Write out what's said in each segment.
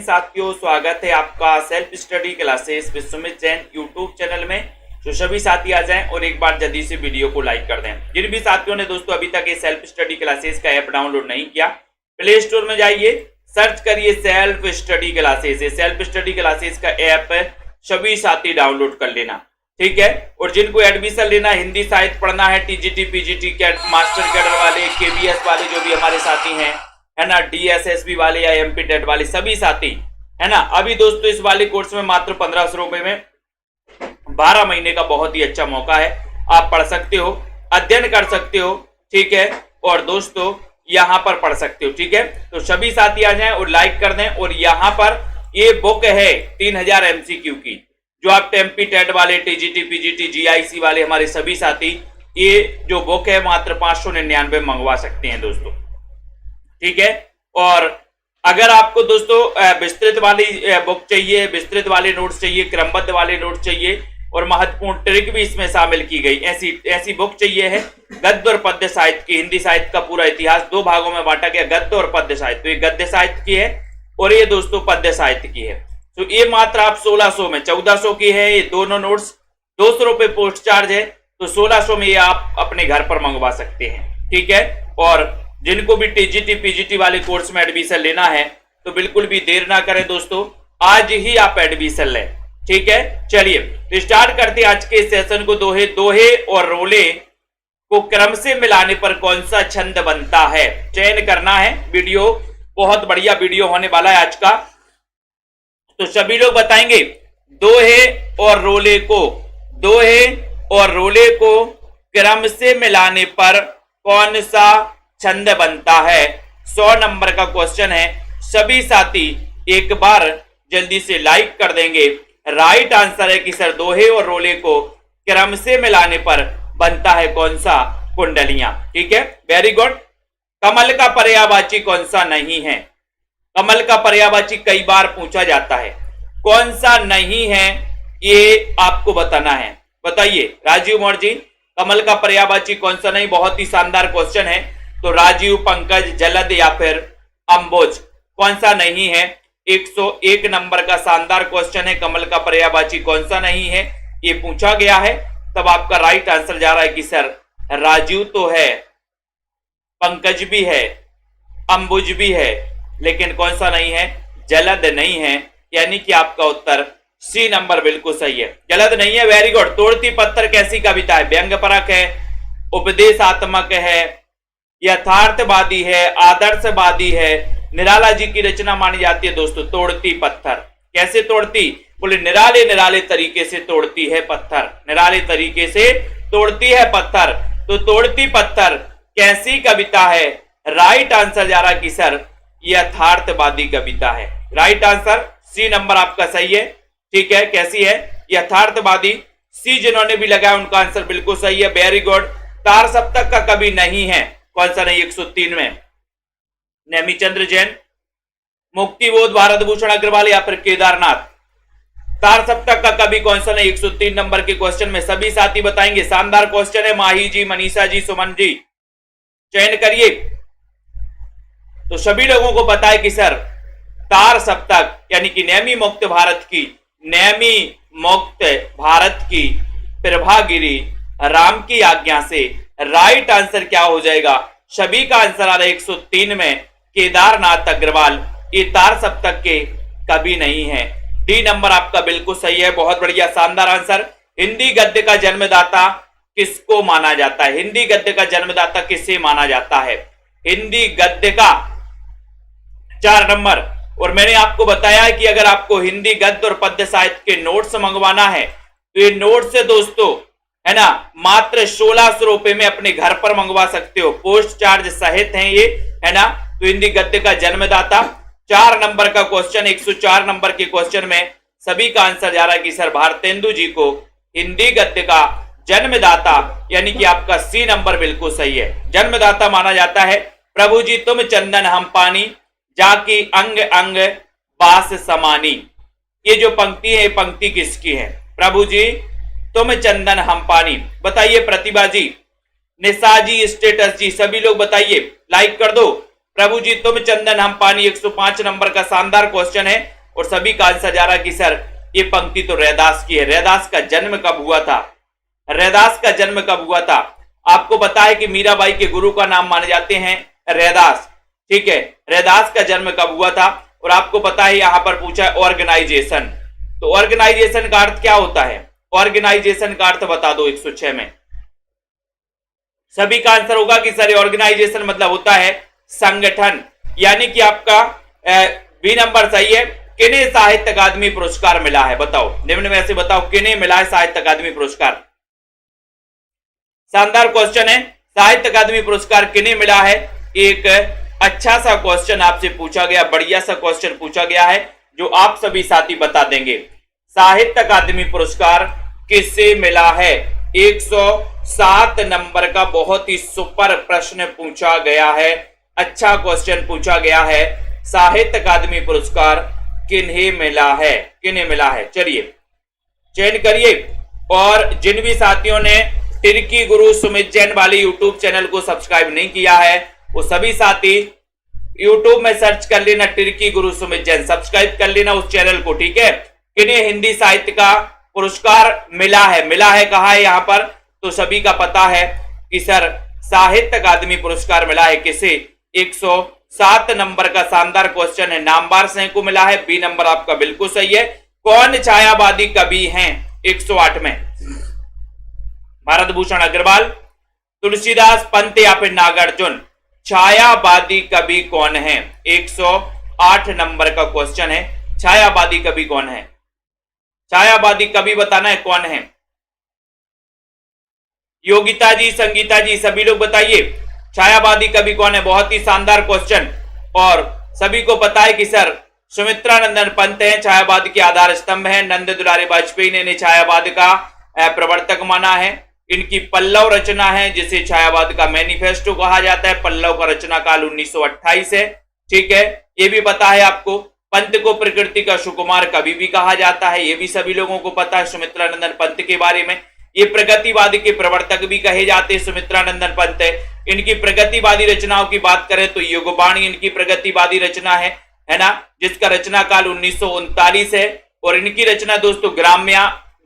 साथियों, स्वागत है आपका self study classes with Sumit Jain YouTube channel में। तो सभी साथी आ जाएं और एक बार जल्दी से वीडियो को लाइक कर दें। जिन भी साथियों ने दोस्तों अभी तक ये सेल्फ स्टडी क्लासेस का ऐप डाउनलोड नहीं किया, प्ले स्टोर में जाइए, सर्च करिए सेल्फ स्टडी क्लासेस। ये सेल्फ स्टडी क्लासेस का ऐप सभी साथी डाउनलोड कर लेना, ठीक है। और जिनको एडमिशन लेना, हिंदी साहित्य पढ़ना है, TGT PGT CAT master cadre वाले, केबीएस वाले जो भी हमारे साथी हैं, है ना, डीएसएसबी वाले या एमपी टेट वाले सभी साथी, है ना, अभी दोस्तों इस वाले कोर्स में मात्र 1500 रुपए में 12 महीने का बहुत ही अच्छा मौका है। आप पढ़ सकते हो, अध्ययन कर सकते हो, ठीक है, और दोस्तों यहां पर पढ़ सकते हो, ठीक है। तो सभी साथी आ जाएं और लाइक कर दें। और यहां पर ये बुक है 3000 एमसीक्यू की, जो आप एमपी टेट वाले, टीजीटी पीजीटी जीआईसी वाले हमारे सभी साथी ये जो बुक है मात्र 599 मंगवा सकते हैं दोस्तों, ठीक है। और अगर आपको दोस्तों विस्तृत वाली बुक चाहिए, विस्तृत वाले नोट्स चाहिए, क्रमबद्ध वाले नोट्स चाहिए और महत्वपूर्ण ट्रिक भी इसमें शामिल की गई, ऐसी बुक चाहिए है। गद्य और पद्य साहित्य की, हिंदी साहित्य का पूरा इतिहास 2 भागों में बांटा गया, गद्य और पद्य साहित्य। तो ये गद्य साहित्य की है और ये दोस्तों पद्य साहित्य की है। तो ये मात्र आप 1600 में, 1400 की है ये दोनों नोट्स, 200 रुपए पोस्ट चार्ज है। तो 1600 में ये आप अपने घर पर मंगवा सकते हैं, ठीक है। और जिनको भी टीजीटी पीजीटी वाले कोर्स में एडमिशन लेना है तो बिल्कुल भी देर ना करें दोस्तों, आज ही आप एडमिशन लें, ठीक है। चलिए तो स्टार्ट करते हैं आज के सेशन को। दोहे और रोले को क्रम से मिलाने पर कौन सा छंद बनता है, चयन करना है। वीडियो बहुत बढ़िया वीडियो होने वाला है आज का। तो सभी लोग बताएंगे दोहे और रोले को क्रम से मिलाने पर कौन सा छंद बनता है। 100 नंबर का क्वेश्चन है। सभी साथी एक बार जल्दी से लाइक कर देंगे। राइट आंसर है कि सर दोहे और रोले को क्रम से मिलाने पर बनता है कौन सा, कुंडलियां, ठीक है, वेरी गुड। कमल का पर्यायवाची कौन सा नहीं है, कमल का पर्यायवाची कई बार पूछा जाता है, कौन सा नहीं है ये आपको बताना है। बताइए राजीव मौर्य जी, कमल का पर्यायवाची कौन सा नहीं, बहुत ही शानदार क्वेश्चन है। तो राजीव, पंकज, जलद या फिर अंबोज, कौन सा नहीं है। 101 नंबर का शानदार क्वेश्चन है, कमल का पर्यायवाची कौन सा नहीं है ये पूछा गया है। तब आपका राइट आंसर जा रहा है कि सर राजीव तो है, पंकज भी है, अंबुज भी है, लेकिन कौन सा नहीं है, जलद नहीं है। यानी कि आपका उत्तर सी नंबर बिल्कुल सही है, जलद नहीं है, वेरी गुड। तोड़ती पत्थर कैसी कविता है, व्यंग्यपरक है, उपदेशात्मक है, यथार्थवादी है, आदर्शवादी है, निराला जी की रचना मानी जाती है दोस्तों। तोड़ती पत्थर कैसे तोड़ती, बोले निराले निराले तरीके से तोड़ती है पत्थर, निराले तरीके से तोड़ती है पत्थर। तो तोड़ती पत्थर कैसी कविता है, राइट आंसर जा रहा कि सर यथार्थवादी कविता है। राइट आंसर सी नंबर आपका सही है, ठीक है। कैसी है, यथार्थवादी। सी जिन्होंने भी लगाया उनका आंसर बिल्कुल सही है, वेरी गुड। तार सप्तक का कवि नहीं है, कौन सा नहीं, 103 में नेमीचंद्र जैन, मुक्तिबोध भारत भूषण अग्रवाल या फिर केदारनाथ। तार सप्तक का कवि कौन सा नहीं, 103 नंबर के क्वेश्चन में सभी साथी बताएंगे। शानदार क्वेश्चन है। माही जी, मनीषा जी, सुमन जी, चयन करिए। तो सभी लोगों को पता है कि सर तार सप्तक यानी कि नेमी मुक्त भारत की प्रभागिरी राम की आज्ञा से राइट आंसर क्या हो जाएगा। सभी का आंसर आ रहा है 103 में केदारनाथ अग्रवाल, ये तार सप्तक के कवि नहीं है। डी नंबर आपका बिल्कुल सही है, बहुत बढ़िया, शानदार आंसर। हिंदी गद्य का जन्मदाता किसको माना जाता है, हिंदी गद्य का जन्मदाता किसे माना जाता है, हिंदी गद्य का 4 नंबर। और मैंने आपको बताया है कि अगर आपको हिंदी गद्य और पद्य साहित्य के नोट्स मंगवाना है तो ये नोट्स से दोस्तों, है ना, मात्र 1600 रुपए में अपने घर पर मंगवा सकते हो, पोस्ट चार्ज सहित हैं ये, है ना। तो हिंदी गद्य का जन्मदाता 4 नंबर का क्वेश्चन, 104 नंबर के क्वेश्चन में सभी का आंसर जा रहा है कि सर भारतेंदु जी को हिंदी गद्य का जन्मदाता यानी कि आपका सी नंबर बिल्कुल सही है, जन्मदाता माना जाता है। प्रभु जी तुम चंदन हम पानी, जाकी अंग अंग बास समानी, ये जो पंक्ति है, पंक्ति किसकी है, प्रभु जी तुम चंदन हम पानी। बताइए प्रतिभा जी, निशा जी, स्टेटस जी, सभी लोग बताइए, लाइक कर दो। प्रभु जी तुम चंदन हम पानी 105 नंबर का शानदार क्वेश्चन है और सभी का आंसर जा रहा कि सर ये पंक्ति तो रैदास की है। रैदास का जन्म कब हुआ था? रैदास का जन्म कब हुआ था? आपको पता है कि मीराबाई के गुरु का नाम माने जाते हैं रैदास, ठीक है। रैदास का जन्म कब हुआ था? और आपको पता है यहां पर पूछा है ऑर्गेनाइजेशन, तो ऑर्गेनाइजेशन का अर्थ क्या होता है? ऑर्गेनाइजेशन का अर्थ बता दो 106 में। सभी का आंसर होगा कि सर ऑर्गेनाइजेशन मतलब होता है संगठन, यानी कि आपका बी नंबर सही है। किन्हें साहित्य अकादमी पुरस्कार मिला है? बताओ, निम्न में से बताओ किन्हें मिला है साहित्य अकादमी पुरस्कार? शानदार क्वेश्चन है, साहित्य अकादमी पुरस्कार किन्हें मिला है? एक अच्छा सा क्वेश्चन आपसे पूछा गया, बढ़िया सा क्वेश्चन पूछा गया है जो आप सभी साथी बता देंगे। साहित्य अकादमी पुरस्कार किससे मिला है? 107 नंबर का बहुत ही सुपर प्रश्न पूछा गया है, अच्छा क्वेश्चन पूछा गया है। साहित्य अकादमी पुरस्कार किन्हें मिला है? किन्हें मिला है? चलिए चयन करिए। और जिन भी साथियों ने तिरकी गुरु सुमित जैन वाले यूट्यूब चैनल को सब्सक्राइब नहीं किया है वो सभी साथी यूट्यूब में सर्च कर लेना तिरकी गुरु सुमित जैन, सब्सक्राइब कर लेना उस चैनल को, ठीक है। किन्हें हिंदी साहित्य का पुरस्कार मिला है? मिला है कहा है यहां पर? तो सभी का पता है कि सर साहित्य अकादमी पुरस्कार मिला है किसे? 107 नंबर का शानदार क्वेश्चन है, नामवार सिंह को मिला है। बी नंबर आपका बिल्कुल सही है। कौन छायावादी कवि हैं 108 में? भारत भूषण अग्रवाल, तुलसीदास, पंत या फिर नागार्जुन? छायावादी कवि कौन है? 108 नंबर का क्वेश्चन है, छायावादी कवि कौन है? छायावादी कवि बताना है कौन है। योगिता जी, संगीता जी, सभी लोग बताइए छायावादी कवि कौन है। बहुत ही शानदार क्वेश्चन, और सभी को पता है कि सर सुमित्रा नंदन पंत हैं, छायावाद के आधार स्तंभ हैं। नंद दुलारे वाजपेयी ने इन्हें छायावाद का प्रवर्तक माना है। इनकी पल्लव रचना है जिसे छायावाद का मैनिफेस्टो कहा जाता है। पल्लव का रचना काल 1928 है, ठीक है। ये भी पता है आपको। पंत को प्रकृति का सुकुमार कवि भी कहा जाता है, ये भी सभी लोगों को पता है सुमित्रा नंदन पंत के बारे में। ये प्रगतिवाद के प्रवर्तक भी कहे जाते हैं सुमित्रा नंदन पंत। इनकी प्रगतिवादी रचनाओं की बात करें तो युगबाणी इनकी प्रगतिवादी रचना है ना, जिसका रचना काल 1939 है। और इनकी रचना दोस्तों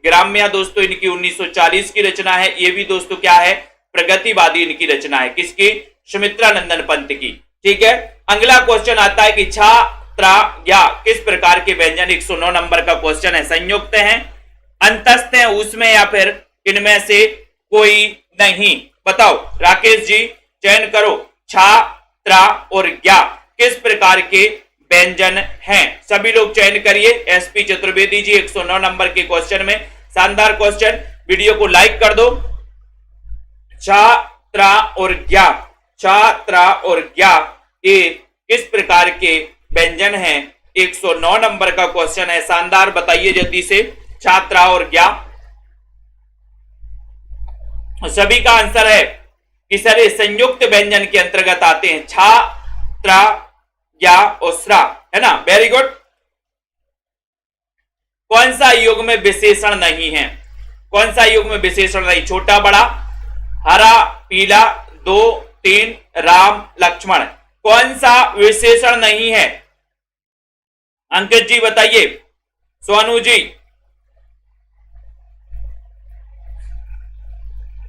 ग्राम्या दोस्तों इनकी 1940 की रचना है। ये भी दोस्तों क्या है? प्रगतिवादी इनकी रचना है। किसकी? सुमित्रा नंदन पंत की, ठीक है। अगला क्वेश्चन आता है कि छा त्रा या किस प्रकार के व्यंजन? 109 नंबर का क्वेश्चन है। संयुक्त हैं, अंतस्थ हैं, उसमें या फिर इनमें से कोई नहीं? बताओ राकेश जी, चयन करो। छा त्रा और या किस प्रकार के व्यंजन हैं? सभी लोग चयन करिए। एसपी चतुर्वेदी जी 109 नंबर के क्वेश्चन में, शानदार क्वेश्चन, वीडियो को लाइक कर दो। छा त्रा और या, छा त्रा और या ये किस प्रकार के व्यंजन हैं? 109 नंबर का क्वेश्चन है, शानदार, बताइए जल्दी से। छात्रा और क्या? सभी का आंसर है कि सर ये संयुक्त व्यंजन के अंतर्गत आते हैं। छा त्रा या और स्रा, है ना, वेरी गुड। कौन सा युग में विशेषण नहीं है? कौन सा युग में विशेषण नहीं? छोटा बड़ा, हरा पीला, 2 3, राम लक्ष्मण, कौन सा विशेषण नहीं है? अंकित जी बताइए, सोनू जी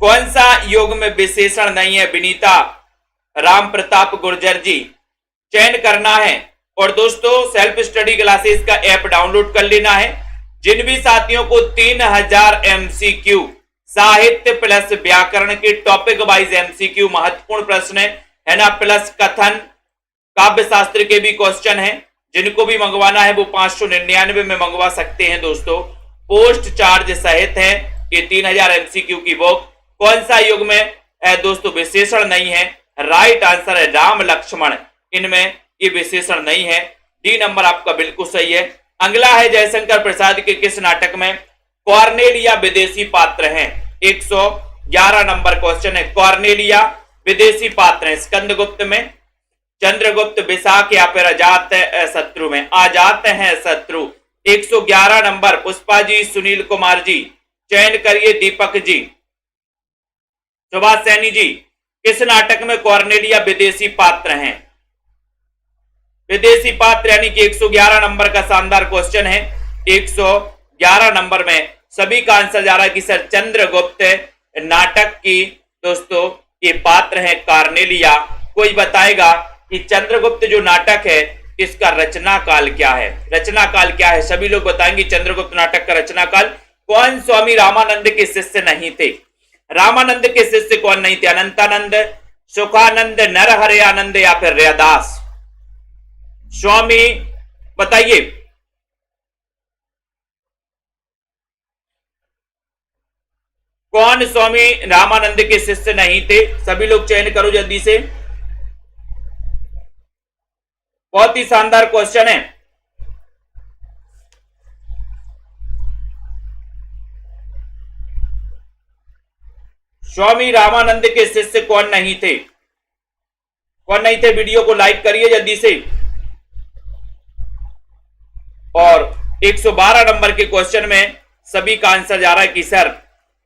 कौन सा युग में विशेषण नहीं है? विनीता, राम प्रताप गुर्जर जी, चयन करना है। और दोस्तों सेल्फ स्टडी क्लासेस का ऐप डाउनलोड कर लेना है। जिन भी साथियों को 3000 एमसीक्यू साहित्य प्लस व्याकरण के टॉपिक वाइज एमसीक्यू महत्वपूर्ण प्रश्न है ना, प्लस कथन काव्य शास्त्र के भी क्वेश्चन हैं, जिनको भी मंगवाना है वो 599 में मंगवा सकते हैं दोस्तों, पोस्ट चार्ज सहित है ये 3000 एमसीक्यू की बुक। कौन सा युग में दोस्तों विशेषण नहीं है? राइट आंसर है राम लक्ष्मण, इनमें ये विशेषण नहीं है। डी नंबर आपका बिल्कुल सही है। अगला है जयशंकर प्रसाद के किस नाटक में कॉर्नेलिया विदेशी पात्र हैं? 111 नंबर क्वेश्चन है। कॉर्नेलिया विदेशी पात्र हैं स्कंदगुप्त में, चंद्रगुप्त, विशाख या फिर अजात शत्रु में? अजात है शत्रु। 111 नंबर। पुष्पा जी, सुनील कुमार जी, चयन करिए। दीपक जी, सुभाष सैनी जी, किस नाटक में कॉर्नेलिया विदेशी पात्र हैं? विदेशी पात्र यानी कि 111 नंबर का शानदार क्वेश्चन है। 111 नंबर में सभी का आंसर जा रहा है कि सर चंद्रगुप्त नाटक की दोस्तों ये पात्र है कार्नेलिया। कोई बताएगा कि चंद्रगुप्त जो नाटक है इसका रचना काल क्या है? रचना काल क्या है? सभी लोग बताएंगे चंद्रगुप्त नाटक का रचना काल। कौन स्वामी रामानंद के शिष्य नहीं थे? रामानंद के शिष्य कौन नहीं थे? अनंतानंद, सुखानंद, नरहरयानंद या फिर रैदास? स्वामी बताइए। कौन स्वामी रामानंद के शिष्य नहीं थे? सभी लोग चयन करो जल्दी से। बहुत ही शानदार क्वेश्चन है। स्वामी रामानंद के शिष्य कौन नहीं थे? कौन नहीं थे? वीडियो को लाइक करिए जल्दी से। और 112 नंबर के क्वेश्चन में सभी का आंसर जा रहा है कि सर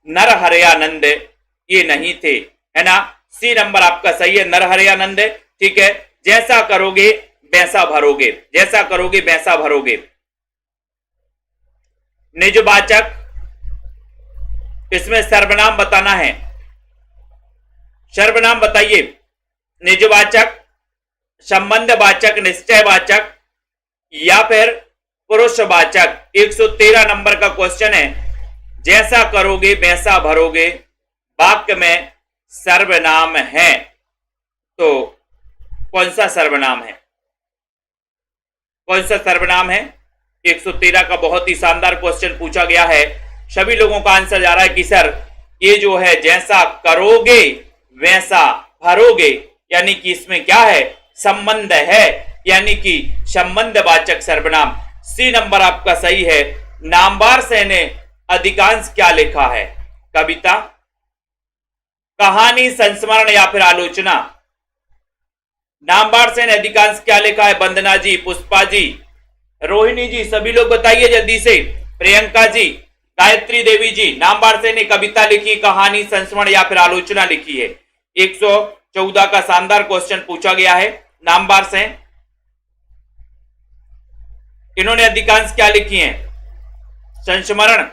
नरहरयानंद ये नहीं थे, है ना। सी नंबर आपका सही है, नरहरयानंद। ठीक है, जैसा करोगे वैसा भरोगे, जैसा करोगे वैसा भरोगे। निजवाचक, इसमें सर्वनाम बताना है। सर्वनाम बताइए। निजवाचक, संबंधवाचक, निश्चयवाचक या फिर पुरुषवाचक। 113 नंबर का क्वेश्चन है। जैसा करोगे वैसा भरोगे वाक्य में सर्वनाम है, तो कौन सा सर्वनाम है? कौन सा सर्वनाम है? 113 का बहुत ही शानदार क्वेश्चन पूछा गया है। सभी लोगों का आंसर जा रहा है कि सर ये जो है जैसा करोगे वैसा भरोगे, यानी कि इसमें क्या है? संबंध है, यानी कि संबंधवाचक सर्वनाम। सी नंबर आपका सही है। नामवार से ने अधिकांश क्या लिखा है? कविता, कहानी, संस्मरण या फिर आलोचना? नामवार से ने अधिकांश क्या लिखा है? वंदना जी, पुष्पा जी, रोहिणी जी, सभी लोग बताइए जल्दी से। प्रियंका जी, गायत्री देवी जी, नामवार से ने कविता लिखी, कहानी, संस्मरण या फिर आलोचना लिखी है। 114 का शानदार क्वेश्चन पूछा गया है। नामवार से इन्होंने अधिकांश क्या लिखी है? संस्मरण?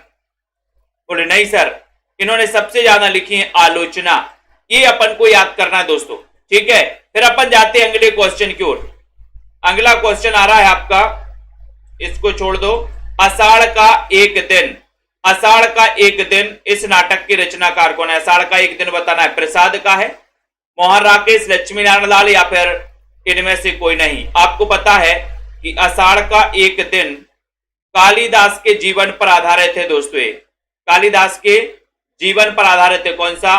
बोले नहीं सर, इन्होंने सबसे ज्यादा लिखी है आलोचना। ये अपन को याद करना है दोस्तों, ठीक है। फिर अपन जाते हैं अगले क्वेश्चन की ओर। अगला क्वेश्चन आ रहा है आपका, इसको छोड़ दो। आषाढ़ का एक दिन, आषाढ़ का एक दिन इस नाटक के रचनाकार कौन है? आषाढ़ का एक दिन बताना है। प्रसाद का है, मोहन राकेश, लक्ष्मी नारायण लाल या फिर इनमें से कोई नहीं? आपको पता है कि आषाढ़ का एक दिन कालिदास के जीवन पर आधारित है दोस्तों। कालिदास के जीवन पर आधारित है। कौन सा?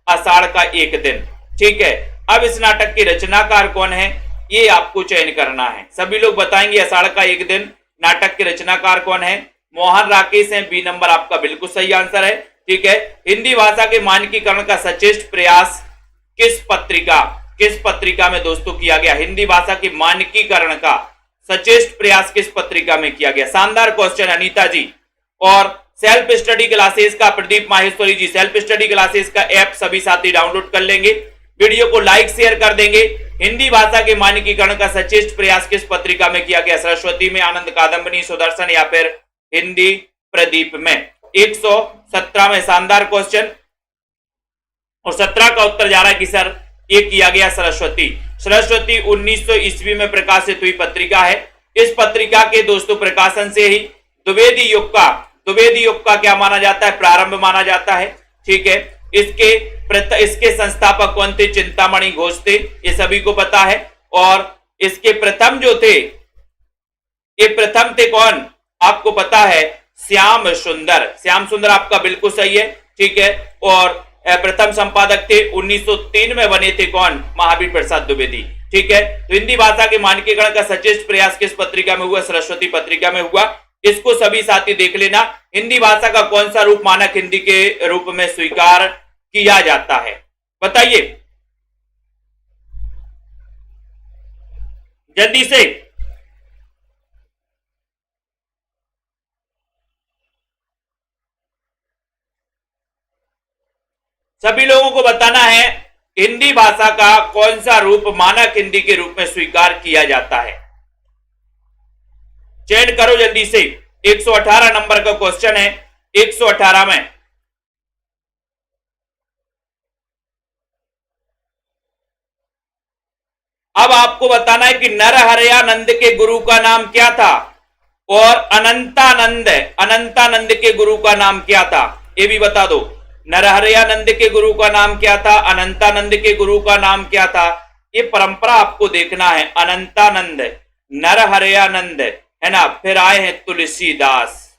आषाढ़ का एक दिन। ठीक है, अब इस नाटक के रचनाकार कौन है ये आपको चयन करना है। सभी लोग बताएंगे आषाढ़ का एक दिन नाटक के रचनाकार कौन है? मोहन राकेश है। बी नंबर आपका बिल्कुल सही आंसर है। ठीक है, हिंदी भाषा के मानकीकरण का सचेष्ट प्रयास किस पत्रिका में दोस्तों किया गया? हिंदी भाषा के मानकीकरण का सचेष्ट प्रयास किस पत्रिका में किया गया? शानदार क्वेश्चन अनीता जी। और सेल्फ स्टडी क्लासेस का प्रदीप माहेश्वरी जी, सेल्फ स्टडी क्लासेस का ऐप सभी साथी डाउनलोड कर लेंगे। वीडियो को लाइक शेयर कर देंगे। हिंदी भाषा के मानकीकरण का सचेष्ट प्रयास किस पत्रिका में किया गया? सरस्वती में, आनंद कादंबनी, सुदर्शन या फिर हिंदी प्रदीप में? 117 में शानदार क्वेश्चन। और 17 का उत्तर जा रहा है कि सर ये किया गया सरस्वती। सरस्वती 1900 ईस्वी में प्रकाशित हुई पत्रिका है। इस पत्रिका के दोस्तों प्रकाशन से ही द्विवेदी युग का क्या माना जाता है? प्रारंभ माना जाता है। ठीक है, इसके संस्थापक कौन थे? चिंतामणि घोष थे, ये सभी को पता है। और इसके प्रथम जो थे, ये प्रथम थे कौन? आपको पता है श्याम सुंदर। श्याम सुंदर आपका बिल्कुल सही है। ठीक है, और प्रथम संपादक थे 1903 में बने थे कौन? महावीर प्रसाद द्विवेदी। ठीक है, तो हिंदी भाषा के मानकीकरण का सचेष्ट प्रयास किस पत्रिका में हुआ? सरस्वती पत्रिका में हुआ। इसको सभी साथी देख लेना। हिंदी भाषा का कौन सा रूप मानक हिंदी के रूप में स्वीकार किया जाता है? बताइए जल्दी से। सभी लोगों को बताना है हिंदी भाषा का कौन सा रूप मानक हिंदी के रूप में स्वीकार किया जाता है। चयन करो जल्दी से। 118 नंबर का क्वेश्चन है। 118 में अब आपको बताना है कि नरहरयानंद के गुरु का नाम क्या था और अनंतानंद के गुरु का नाम क्या था, ये भी बता दो। नरहरयानंद के गुरु का नाम क्या था, अनंतानंद के गुरु का नाम क्या था, ये परंपरा आपको देखना है। अनंतानंद, नरहरयानंद, है ना, फिर आए हैं तुलसीदास,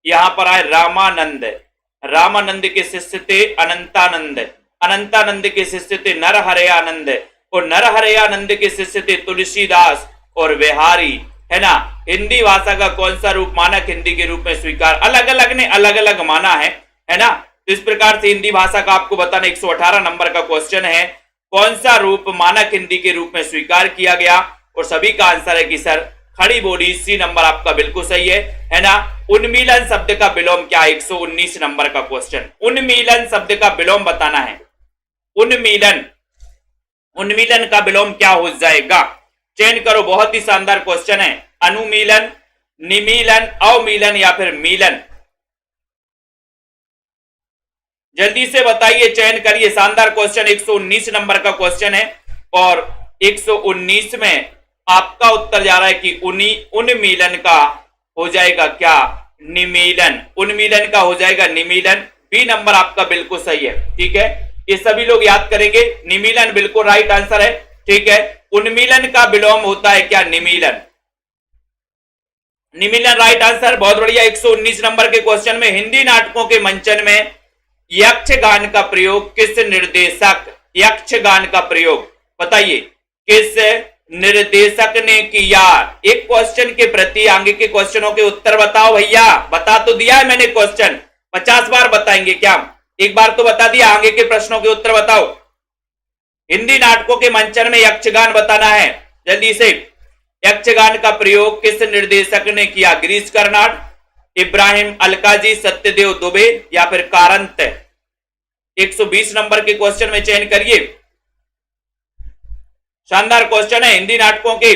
यहां पर आए रामानंद के शिष्य थे अनंतानंद के शिष्य थे नरहरयानंद, और नरहरयानंद के शिष्य थे तुलसीदास और बिहारी, है ना। हिंदी भाषा का कौन सा रूप मानक हिंदी के रूप में स्वीकार, अलग अलग ने अलग अलग माना है ना। तो इस प्रकार से हिंदी भाषा का आपको बताना 118 नंबर का क्वेश्चन है, कौन सा रूप मानक हिंदी के रूप में स्वीकार किया गया, और सभी का आंसर है कि सर खड़ी बोली, सी नंबर आपका बिल्कुल सही है ना। उन्मीलन शब्द का विलोम क्या है, 119 नंबर का क्वेश्चन। उन्मीलन शब्द का विलोम बताना है। उन्मीलन का विलोम क्या हो जाएगा, चयन करो। बहुत ही शानदार क्वेश्चन है। अनुमीलन, निमीलन, अवमीलन या फिर मीलन, जल्दी से बताइए, चयन करिए। शानदार क्वेश्चन 119 नंबर का क्वेश्चन है, और 119 में आपका उत्तर जा रहा है कि उन्मीलन का हो जाएगा क्या, निमीलन। उन्मीलन का हो जाएगा निमीलन। बी नंबर आपका बिल्कुल सही है, ठीक है। ये सभी लोग याद करेंगे। निमीलन बिल्कुल राइट आंसर है, ठीक है। उन्मीलन का विलोम होता है क्या, निमीलन। निमीलन राइट आंसर, बहुत बढ़िया। 119 नंबर के क्वेश्चन में हिंदी नाटकों के मंचन में यक्षगान का प्रयोग किस निर्देशक, यक्षगान का प्रयोग बताइए किस निर्देशक ने किया। एक क्वेश्चन के प्रति आगे के क्वेश्चनों के उत्तर बताओ भैया। बता तो दिया है मैंने क्वेश्चन, 50 बार बताएंगे क्या, एक बार तो बता दिया। आगे के प्रश्नों के उत्तर बताओ। हिंदी नाटकों के मंचन में यक्षगान बताना है जल्दी से। यक्षगान का प्रयोग किस निर्देशक ने किया, गिरीश कर्नाड, इब्राहिम अलकाजी, सत्यदेव दुबे या फिर कारंत। 120 नंबर के क्वेश्चन में चयन करिए। शानदार क्वेश्चन है। हिंदी नाटकों के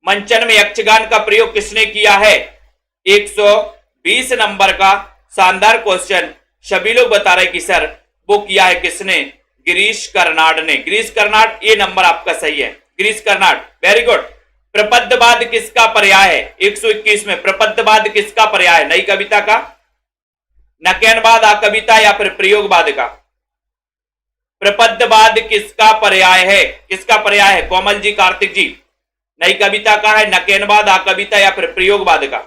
मंचन में यक्षगान का प्रयोग किसने किया है, 120 नंबर का शानदार क्वेश्चन। सभी लोग बता रहे कि सर वो किया है किसने, गिरीश कर्नाड ने। गिरीश कर्नाड, ये नंबर आपका सही है, गिरीश कर्नाड, वेरी गुड। प्रपद्यवाद किसका पर्याय है, 121 में प्रपद्यवाद किसका पर्याय है, नई कविता का, नकेनवाद, कविता या फिर प्रयोगवाद का। प्रपद्यवाद किसका पर्याय है, किसका पर्याय है, कोमल जी, कार्तिक जी, नई कविता का है, नकेनवाद, कविता या फिर प्रयोगवाद का।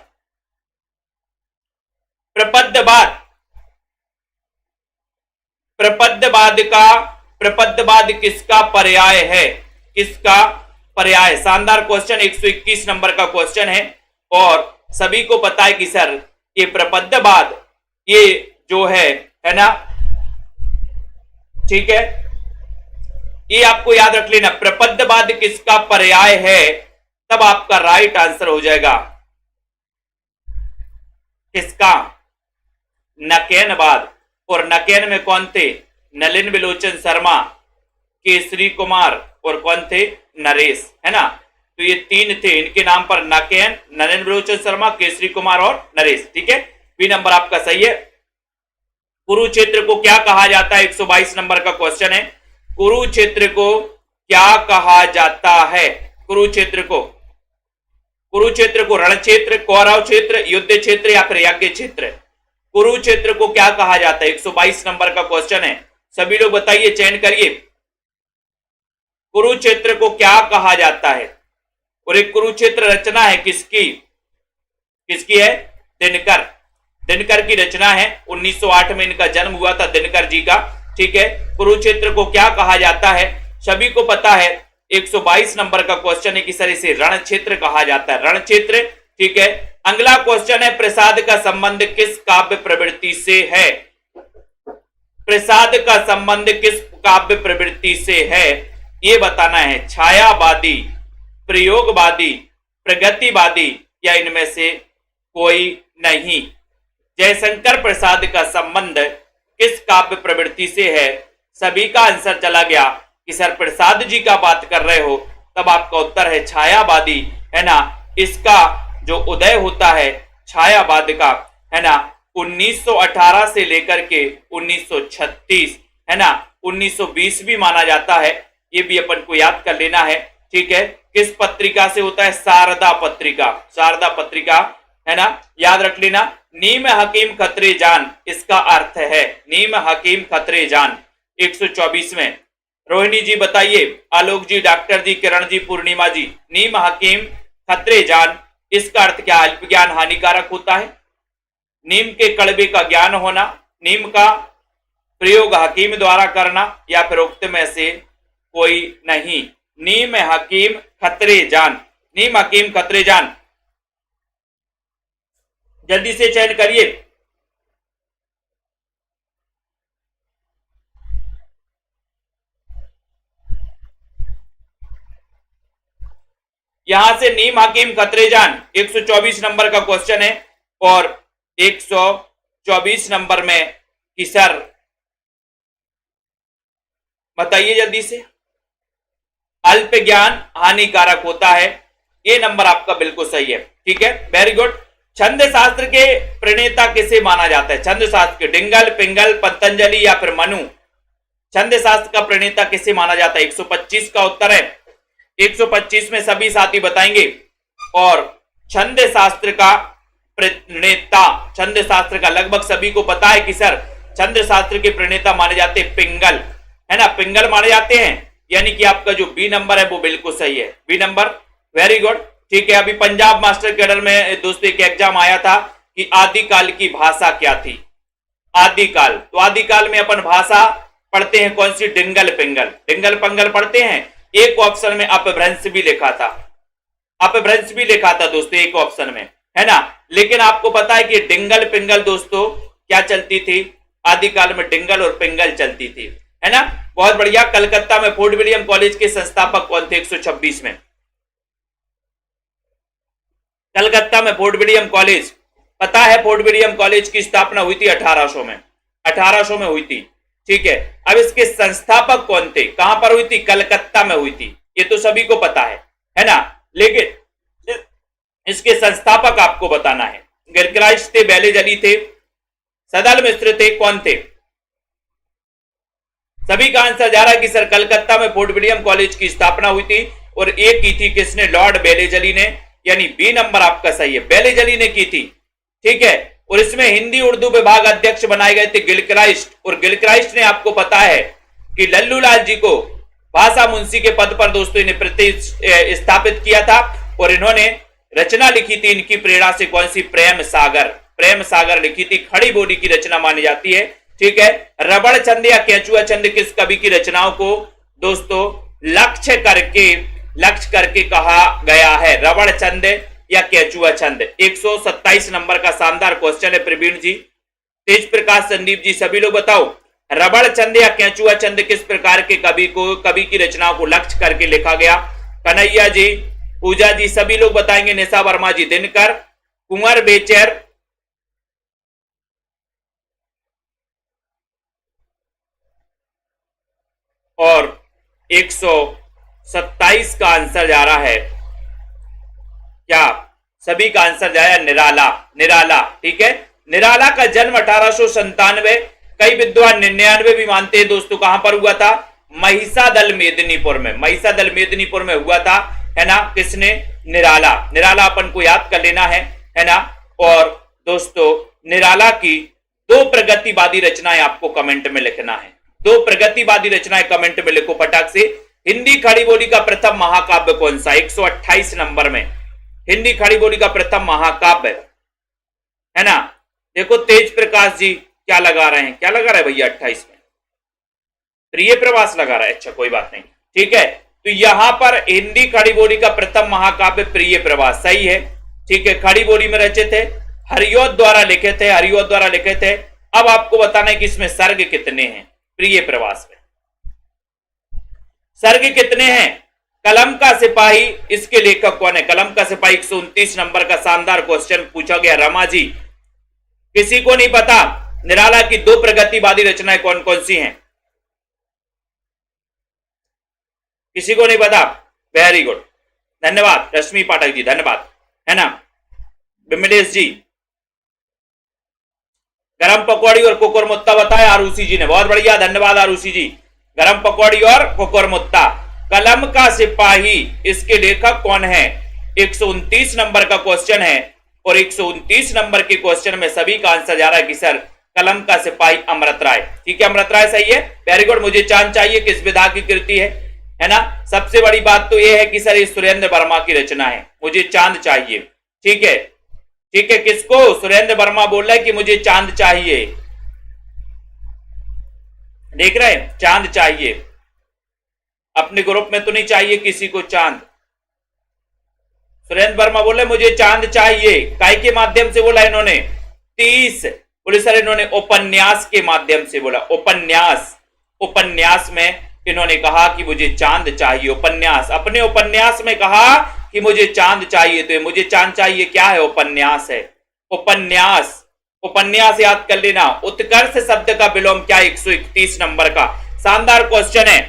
प्रपद्यवाद किसका पर्याय है, किसका पर्याय। शानदार क्वेश्चन 121 नंबर का क्वेश्चन है, और सभी को पता है कि सर ये प्रपद्यवाद ये जो है ना, ठीक है, ये आपको याद रख लेना। प्रपद्यवाद किसका पर्याय है, तब आपका राइट आंसर हो जाएगा किसका, नकेनवाद। और नकेन में कौन थे, नलिन विलोचन शर्मा, केसरी कुमार और कौन थे, नरेश, है ना। तो ये तीन थे, इनके नाम पर नकेन, नलिन विलोचन शर्मा, केसरी कुमार और नरेश, ठीक है। बी नंबर आपका सही है। कुरुक्षेत्र को क्या कहा जाता है, 122 नंबर का क्वेश्चन है। कुरुक्षेत्र को क्या कहा जाता है, कुरुक्षेत्र को रण क्षेत्र, कौरव क्षेत्र, युद्ध क्षेत्र या फिर यज्ञ क्षेत्र। कुरुक्षेत्र को क्या कहा जाता है, 122 नंबर का क्वेश्चन है। सभी लोग बताइए, चयन करिए। कुरुक्षेत्र को क्या कहा जाता है, और एक कुरुक्षेत्र रचना है किसकी, किसकी है, दिनकर की रचना है। 1908 में इनका जन्म हुआ था, दिनकर जी का, ठीक है। कुरुक्षेत्र को क्या कहा जाता है, सभी को पता है। 122 नंबर का क्वेश्चन है कि सर इसे रण क्षेत्र कहा जाता है, रण क्षेत्र, ठीक है। अगला क्वेश्चन है, प्रसाद का संबंध किस काव्य प्रवृत्ति से है, प्रसाद का संबंध किस काव्य प्रवृत्ति से है, ये बताना है। छायावादी, प्रयोगवादी, प्रगतिवादी या इनमें से कोई नहीं। जयशंकर प्रसाद का संबंध किस काव्य प्रवृत्ति से है, सभी का आंसर चला गया कि सर प्रसाद जी का बात कर रहे हो, तब आपका उत्तर है छायावादी, है ना। इसका जो उदय होता है छायावाद का, है ना, 1918 से लेकर के 1936, है ना, 1920 भी माना जाता है। ये भी अपन को याद कर लेना है। ठीक है, किस पत्रिका से होता है? शारदा पत्रिका, शारदा पत्रिका, है ना, याद रख लेना। नीम हकीम खतरे जान, इसका अर्थ है नीम हकीम खतरे जान, 124 में। रोहिणी जी बताइए, आलोक जी, डॉक्टर जी, किरण जी, पूर्णिमा जी, नीम हकीम खतरे जान, इसका अर्थ क्या? अल्प ज्ञान हानिकारक होता है। नीम के कड़वे का ज्ञान होना, नीम का प्रयोग हकीम द्वारा करना, या फिर उक्त में से कोई नहीं। नीम हकीम खतरे जान, नीम हकीम खतरे जान, जल्दी से चयन करिए। यहां से नीम हकीम खतरे जान 124 नंबर का क्वेश्चन है, और 124 नंबर में कि सर बताइए जल्दी से। अल्प ज्ञान हानिकारक होता है, ये नंबर आपका बिल्कुल सही है। ठीक है, वेरी गुड। छंद शास्त्र के प्रणेता किसे माना जाता है? छंद शास्त्र के डिंगल, पिंगल, पतंजलि या फिर मनु? छंद शास्त्र का प्रणेता किसे माना जाता है? 125 का उत्तर है। 125 में सभी साथी बताएंगे। और छंद शास्त्र का प्रणेता, छंद शास्त्र का लगभग सभी को पता है कि सर छंद शास्त्र के प्रणेता माने जाते हैं पिंगल, है ना, पिंगल माने जाते हैं। यानी कि आपका जो बी नंबर है वो बिल्कुल सही है, बी नंबर, वेरी गुड। ठीक है, अभी पंजाब मास्टर कैडर में दोस्तों एक एग्जाम आया था कि आदिकाल की भाषा क्या थी? आदिकाल, तो आदिकाल में अपन भाषा पढ़ते हैं कौन सी? डिंगल पिंगल, डिंगल पंगल पढ़ते हैं। एक ऑप्शन में अपभ्रंश भी लिखा था, अपभ्रंश भी लिखा था दोस्तों एक ऑप्शन में, है ना। लेकिन आपको पता है कि डिंगल पिंगल दोस्तों क्या चलती थी? आदिकाल में डिंगल और पिंगल चलती थी, है ना। बहुत बढ़िया। कलकत्ता में फोर्ट विलियम कॉलेज के संस्थापक कौन थे? 126 में कलकत्ता में फोर्ट विलियम कॉलेज, पता है फोर्ट विलियम कॉलेज की स्थापना हुई थी 1800 में, 1800 में हुई थी। ठीक है, अब इसके संस्थापक कौन थे? कहां पर हुई थी? कलकत्ता में हुई थी, ये तो सभी को पता है ना। लेकिन इसके संस्थापक आपको बताना है। गिलक्राइस्ट थे, बेलेजली थे, सदल मिश्र थे, कौन थे? सभी का आंसर जा रहा है कि सर कलकत्ता में फोर्ट विलियम कॉलेज की स्थापना हुई थी, और एक की थी किसने? लॉर्ड बेलेजली ने, यानी बी नंबर आपका सही है, बेलेजली ने की थी। ठीक है, और इसमें हिंदी उर्दू विभाग अध्यक्ष बनाए गए थे गिलक्राइस्ट, और गिलक्राइस्ट ने आपको पता है कि लल्लूलाल जी को भाषा मुंशी के पद पर दोस्तों इन्हें प्रतिस्थापित किया था, और इन्होंने रचना लिखी थी इनकी प्रेरणा से, कौन सी? प्रेम सागर, प्रेम सागर लिखी थी, खड़ी बोली की रचना मानी जाती है। ठीक है, रबड़ चंद या केंचुआ चंद किस कवि की रचनाओं को दोस्तों लक्ष्य करके कहा गया है? रबड़ चंद या केंचुआ चंद? 127 नंबर का शानदार क्वेश्चन है प्रवीण जी, तेज प्रकाश, संदीप जी, सभी लोग बताओ, रबड़ चंद या केंचुआ चंद किस प्रकार के कवि की रचनाओं को लक्ष्य करके लिखा गया? कन्हैया जी, पूजा जी, सभी लोग बताएंगे। निशा वर्मा जी, दिनकर, कुंवर बेचर, और 127 का आंसर जा रहा है क्या? सभी का आंसर जाया निराला, निराला। ठीक है, निराला का जन्म 1897, कई विद्वान 99 भी मानते हैं दोस्तों, कहां पर हुआ था? महिषादल मेदिनीपुर में, महिषादल मेदिनीपुर में हुआ था, है ना। किसने? निराला, निराला अपन को याद कर लेना है ना। और दोस्तों निराला की दो प्रगतिवादी रचनाएं आपको कमेंट में लिखना है, दो प्रगतिवादी रचनाएं कमेंट में लिखो फटाक से। हिंदी खड़ी बोली का प्रथम महाकाव्य कौन सा? 128 नंबर में हिंदी खड़ी बोली का प्रथम महाकाव्य, है ना। देखो तेज प्रकाश जी क्या लगा रहे हैं, क्या लगा रहे हैं भैया? 28 में प्रिय प्रवास लगा रहा है, अच्छा कोई बात नहीं। ठीक है, तो यहां पर हिंदी खड़ी बोली का प्रथम महाकाव्य प्रिय प्रवास सही है। ठीक है, खड़ी बोली में रचे थे, हरियोत द्वारा लिखे थे, हरियोत द्वारा लिखे थे। अब आपको बताना है कि इसमें सर्ग कितने हैं? प्रिय प्रवास में सर्ग कितने हैं? कलम का सिपाही, इसके लेखक कौन है? कलम का सिपाही 129 नंबर का शानदार क्वेश्चन पूछा गया। रमा जी, किसी को नहीं पता निराला की दो प्रगतिवादी रचनाएं कौन कौन सी हैं? किसी को नहीं पता? वेरी गुड, धन्यवाद रश्मि पाठक जी, धन्यवाद। है ना। विमलेश जी गरम पकौड़ी और कुकुरमुत्ता बताया आरुषि जी ने, बहुत बढ़िया, धन्यवाद आरुषि जी। गरम पकौड़ी और कुकुरमुत्ता। कलम का सिपाही, इसके लेखक कौन है? 129 नंबर का क्वेश्चन है और 129 नंबर के क्वेश्चन में सभी का आंसर जा रहा है कि सर कलम का सिपाही अमृत राय। ठीक है, अमृत राय सही है, वेरी गुड। मुझे चांद चाहिए किस विधा की कृति है ना। सबसे बड़ी बात तो यह है कि सर ये सुरेंद्र वर्मा की रचना है, मुझे चांद चाहिए। ठीक है, ठीक है, किसको? सुरेंद्र वर्मा बोल रहा है कि मुझे चांद चाहिए, देख रहे हैं, चांद चाहिए। अपने ग्रुप में तो नहीं चाहिए किसी को चांद। सुरेंद्र वर्मा बोले मुझे चांद चाहिए, काय के माध्यम से बोला इन्होंने? 30 बोले सर इन्होंने उपन्यास के माध्यम से बोला, उपन्यास। उपन्यास में इन्होंने कहा कि मुझे चांद चाहिए, उपन्यास, अपने उपन्यास में कहा कि मुझे चांद चाहिए। तो मुझे चांद चाहिए क्या है? उपन्यास है, उपन्यास। उपन्यास याद कर लेना। उत्कर्ष शब्द का विलोम क्या? 131 नंबर का। शानदार क्वेश्चन है,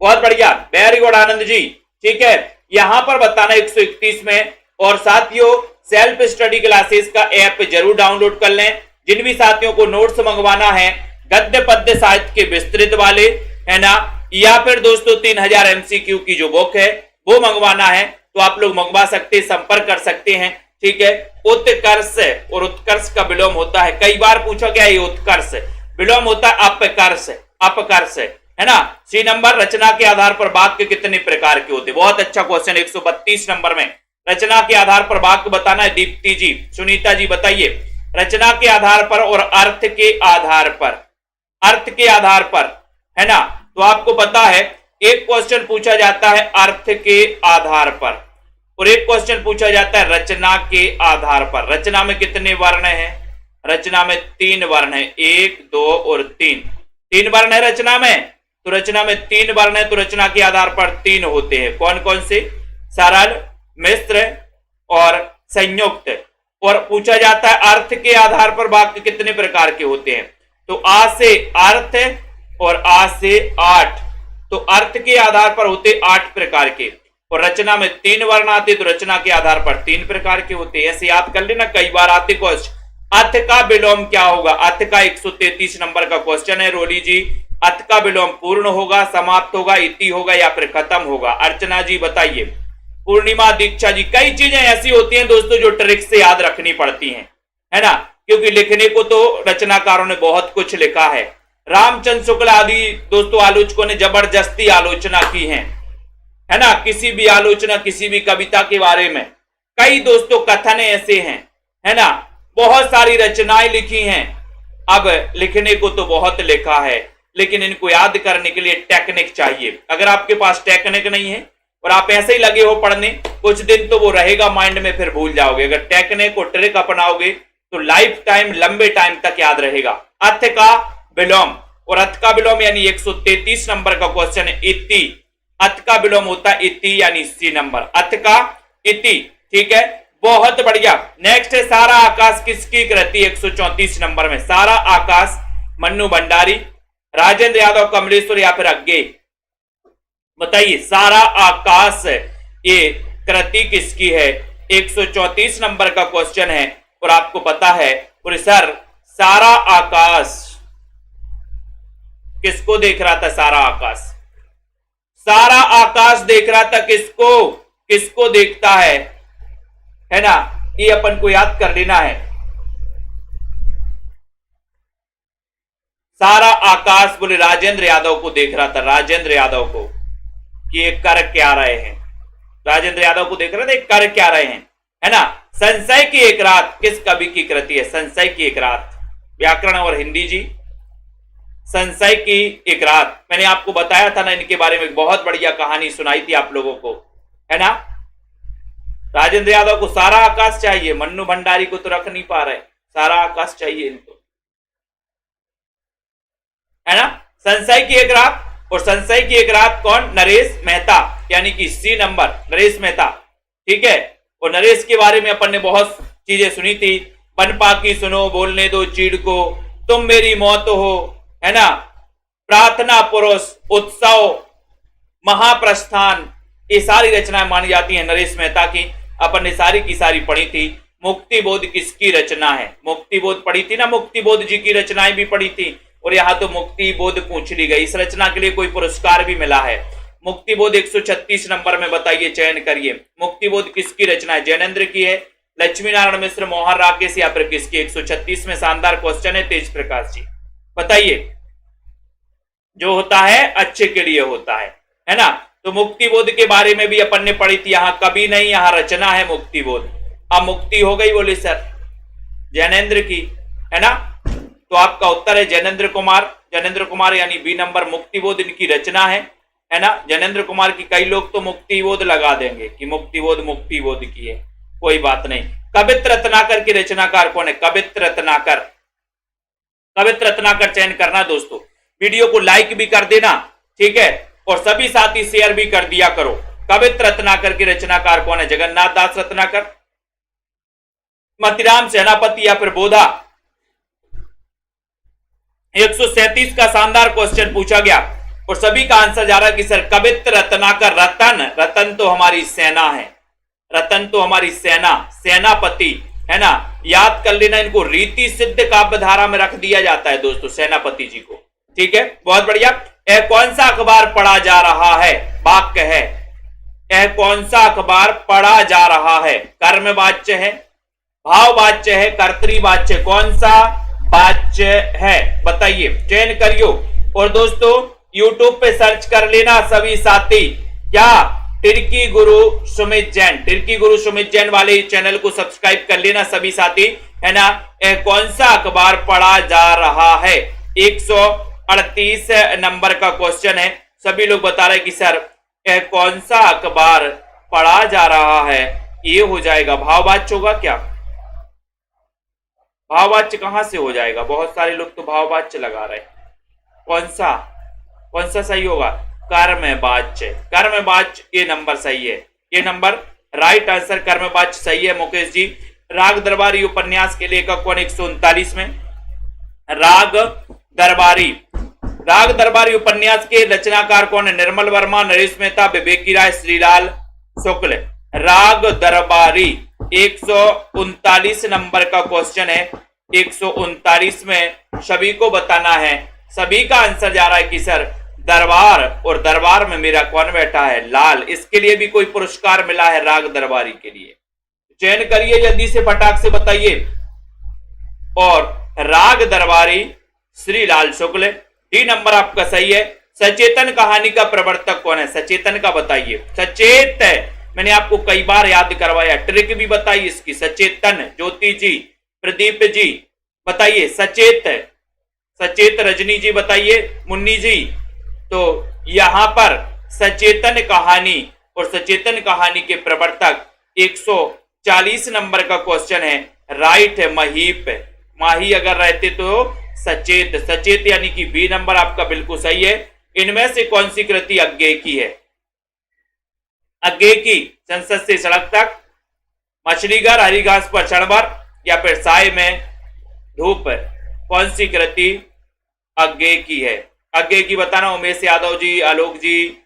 बहुत बढ़िया, वेरी गुड आनंद जी। ठीक है, यहां पर बताना 131 में। और साथियों सेल्फ स्टडी क्लासेस का ऐप जरूर डाउनलोड कर लें। जिन भी साथियों को नोट्स मंगवाना है गद्य पद्य साहित्य के विस्तृत वाले, है ना, या फिर दोस्तों 3000 MCQ की जो बुक है वो मंगवाना है तो आप लोग मंगवा सकते, संपर्क कर सकते हैं। ठीक है, उत्कर्ष और उत्कर्ष का विलोम होता है, कई बार पूछा गया ये उत्कर्ष, विलोम होता है अपकर्ष, अपकर्ष, है ना। सी नंबर, रचना के आधार पर वाक्य कितने प्रकार के होते? बहुत अच्छा क्वेश्चन 132 नंबर में। रचना के आधार पर वाक्य बताना है। दीप्ति जी, सुनीता जी बताइए, रचना के आधार पर और अर्थ के आधार पर, अर्थ के आधार पर, है ना। तो आपको पता है एक क्वेश्चन पूछा जाता है अर्थ के आधार पर और एक क्वेश्चन पूछा जाता है रचना के आधार पर। रचना में कितने वर्ण हैं? रचना में 3 वर्ण है, 1 2 और 3, 3 वर्ण है रचना में। तो रचना में 3 वर्ण है तो रचना के आधार पर 3 होते हैं। कौन कौन से? सरल, मिश्र और संयुक्त। और पूछा जाता है अर्थ के आधार पर वाक्य कितने प्रकार के होते हैं? तो आ से अर्थ और आ से 8, तो अर्थ के आधार पर होते 8 प्रकार के। और रचना में 3 वर्ण आते तो रचना के आधार पर 3 प्रकार के होते। ऐसे याद कर लेना, कई बार आते क्वेश्चन। अथ का विलोम क्या होगा? अथ का 133 नंबर का क्वेश्चन है रोली जी। अथ का विलोम पूर्ण होगा, समाप्त होगा, इति होगा या फिर खत्म होगा? अर्चना जी बताइए। पूर्णिमा, दीक्षा जी, कई चीजें ऐसी होती हैं दोस्तों जो ट्रिक से याद रखनी पड़ती हैं, है ना, क्योंकि लिखने को तो रचनाकारों ने बहुत कुछ लिखा है। रामचंद्र शुक्ल आदि दोस्तों आलोचकों ने जबरदस्ती आलोचना की है ना, किसी भी आलोचना, किसी भी कविता के बारे में। कई दोस्तों कथन ऐसे हैं, है ना, बहुत सारी रचनाएं लिखी हैं। अब लिखने को तो बहुत लिखा है लेकिन इनको याद करने के लिए टेक्निक चाहिए। अगर आपके पास टेक्निक नहीं है और आप ऐसे ही लगे हो पढ़ने, कुछ दिन तो वो रहेगा माइंड में, फिर भूल जाओगे। अगर टेक्निक और ट्रिक अपनाओगे तो लाइफ टाइम, लंबे टाइम तक याद रहेगा। अर्थ का विलोम, और अर्थ का विलोम यानी 133 नंबर का क्वेश्चन है इति। अर्थ का विलोम होता है इति यानी सी नंबर, अर्थ का इति। ठीक है, बहुत बढ़िया। नेक्स्ट है सारा आकाश किसकी कृति? 134 नंबर में। सारा आकाश मन्नू भंडारी, राजेंद्र यादव, कमलेश्वर या फिर अज्ञे? बताइए, सारा आकाश ये कृति किसकी है? 134 नंबर का क्वेश्चन है और आपको पता है और सर सारा आकाश किसको देख रहा था? सारा आकाश, सारा आकाश देख रहा था किसको? किसको देखता है ना, ये अपन को याद कर लेना है। सारा आकाश बोले राजेंद्र यादव को देख रहा था, राजेंद्र यादव को, कि ये कर क्या रहे हैं। राजेंद्र यादव को देख रहे थे कर क्या रहे हैं, है ना। संशय की एक रात किस कवि की कृति है? संशय की एक रात, व्याकरण और हिंदी जी। संशय की एक रात, मैंने आपको बताया था ना इनके बारे में, बहुत बढ़िया कहानी सुनाई थी आप लोगों को, है ना। राजेंद्र यादव को सारा आकाश चाहिए, मन्नू भंडारी को तो रख नहीं पा रहे, सारा आकाश चाहिए इनको, है ना। संशय की एक रात, और संशय की एक रात कौन? नरेश मेहता, यानी कि सी नंबर, नरेश मेहता। ठीक है, और नरेश के बारे में अपन ने बहुत चीजें सुनी थी। पनपा की सुनो, बोलने दो चीड़ को, तुम मेरी मौत हो, है ना, प्रार्थना पुरुष, उत्सव, महाप्रस्थान, ये सारी रचनाएं मानी जाती हैं नरेश मेहता की। अपन ने सारी की सारी पढ़ी थी। मुक्तिबोध किसकी रचना है? मुक्तिबोध पढ़ी थी ना, मुक्तिबोध जी की रचनाएं भी पढ़ी थी, और यहाँ तो मुक्तिबोध पूछ ली गई। इस रचना के लिए कोई पुरस्कार भी मिला है। मुक्तिबोध 136 नंबर में बताइए, चयन करिए। मुक्तिबोध किसकी रचना है? जैनेन्द्र की है, लक्ष्मी नारायण मिश्र, मोहन राकेश या फिर किसकी? 136 में शानदार क्वेश्चन है तेज प्रकाश जी, बताइए। जो होता है अच्छे के लिए होता है ना। तो मुक्तिबोध के बारे में भी अपन ने पढ़ी थी। यहाँ कवि नहीं, यहाँ रचना है मुक्तिबोध। अब मुक्ति हो गई, बोले सर जैनेन्द्र की, है ना। तो आपका उत्तर है जैनेन्द्र कुमार। जैनेन्द्र कुमार यानी बी नंबर, मुक्तिबोध इनकी रचना है ना। जैनेन्द्र कुमार की। कई लोग तो मुक्तिबोध लगा देंगे कि मुक्तिबोध की है, कोई बात नहीं। कवित्र रत्नाकर की रचनाकार कौन है? कवित्र रत्नाकर। कवित्र रत्नाकर चयन करना दोस्तों। वीडियो को लाइक भी कर देना, ठीक है, और सभी साथी शेयर भी कर दिया करो। कवित्र रत्नाकर की रचनाकार कौन है? जगन्नाथ दास रत्नाकर, मतिराम सेनापति या फिर बोधा? 137 का शानदार क्वेश्चन पूछा गया और सभी का आंसर जा रहा है कि सर कवित्र रत्नाकर। रतन तो हमारी सेना है, रतन तो हमारी सेना, सेनापति, है ना। याद कर लेना, इनको रीति सिद्ध काव्य धारा में रख दिया जाता है दोस्तों, सेनापति जी को, ठीक है। बहुत बढ़िया। यह कौन सा अखबार पढ़ा जा रहा है? वाक्य है। यह कौन सा अखबार पढ़ा जा रहा है? कर्मवाच्य है, भाववाच्य है, कर्तृवाच्य? कौन सा वाच्य है बताइए, चयन करियो। और दोस्तों YouTube पे सर्च कर लेना सभी साथी, क्या टिर्की गुरु सुमित जैन, टिर्की गुरु सुमित जैन वाले चैनल को सब्सक्राइब कर लेना सभी साथी, है ना। यह कौन सा अखबार पढ़ा जा रहा है? 138 नंबर का क्वेश्चन है। सभी लोग बता रहे हैं कि सर यह कौन सा अखबार पढ़ा जा रहा है? ये हो जाएगा भाववाच्य होगा क्या? भाववाच्य कहां से हो जाएगा? बहुत सारे लोग तो भाववाच्य लगा रहे हैं। कौन सा सही होगा? कर्मवाच्य। कर्मवाच्य ये नंबर सही है, ये नंबर राइट आंसर कर्मवाच्य सही है मुकेश जी। राग दरबारी उपन्यास के लेखक कौन? 139 में राग दरबारी। राग दरबारी उपन्यास के रचनाकार कौन है? निर्मल वर्मा, नरेश मेहता, विवेकी राय, श्रीलाल शुक्ल। राग दरबारी 139 नंबर का क्वेश्चन है। 139 में सभी को बताना है, सभी का आंसर जा रहा है कि सर दरबार, और दरबार में मेरा कौन बैठा है? लाल। इसके लिए भी कोई पुरस्कार मिला है राग दरबारी के लिए? चयन करिए जल्दी से, फटाक से बताइए। और राग दरबारी श्रीलाल शुक्ल, डी नंबर आपका सही है। सचेतन कहानी का प्रवर्तक कौन है? सचेतन का बताइए। सचेत है, मैंने आपको कई बार याद करवाया, ट्रिक भी बताई इसकी। सचेतन, ज्योति जी, प्रदीप जी बताइए। सचेत है, सचेत रजनी जी बताइए, मुन्नी जी। तो यहां पर सचेतन कहानी और सचेतन कहानी के प्रवर्तक 140 नंबर का क्वेश्चन है। राइट है महीप, माही अगर रहते तो सचेत। सचेत यानी कि बी नंबर आपका बिल्कुल सही है। इनमें से कौन सी कृति अज्ञेय की है? अज्ञेय की संसद से सड़क तक, मछली घर, हरी घास पर क्षणभर, या फिर साय में धूप? कौन सी कृति अज्ञेय की है? अज्ञेय की बताना। उमेश यादव जी, आलोक जी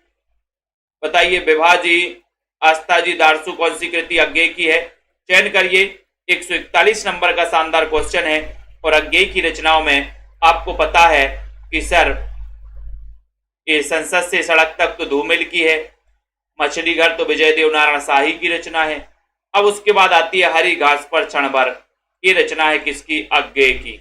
बताइए, विभा जी, आस्था जी, दारसू, कौन सी कृति अज्ञेय की है? चयन करिए। 141 नंबर का शानदार क्वेश्चन है। और अज्ञेय की रचनाओं में आपको पता है कि सर ये संसद से सड़क तक तो धूमिल की है, मछली घर तो विजय देव नारायण शाही की रचना है। अब उसके बाद आती है हरी घास पर क्षण भर, ये रचना है किसकी? अज्ञेय की।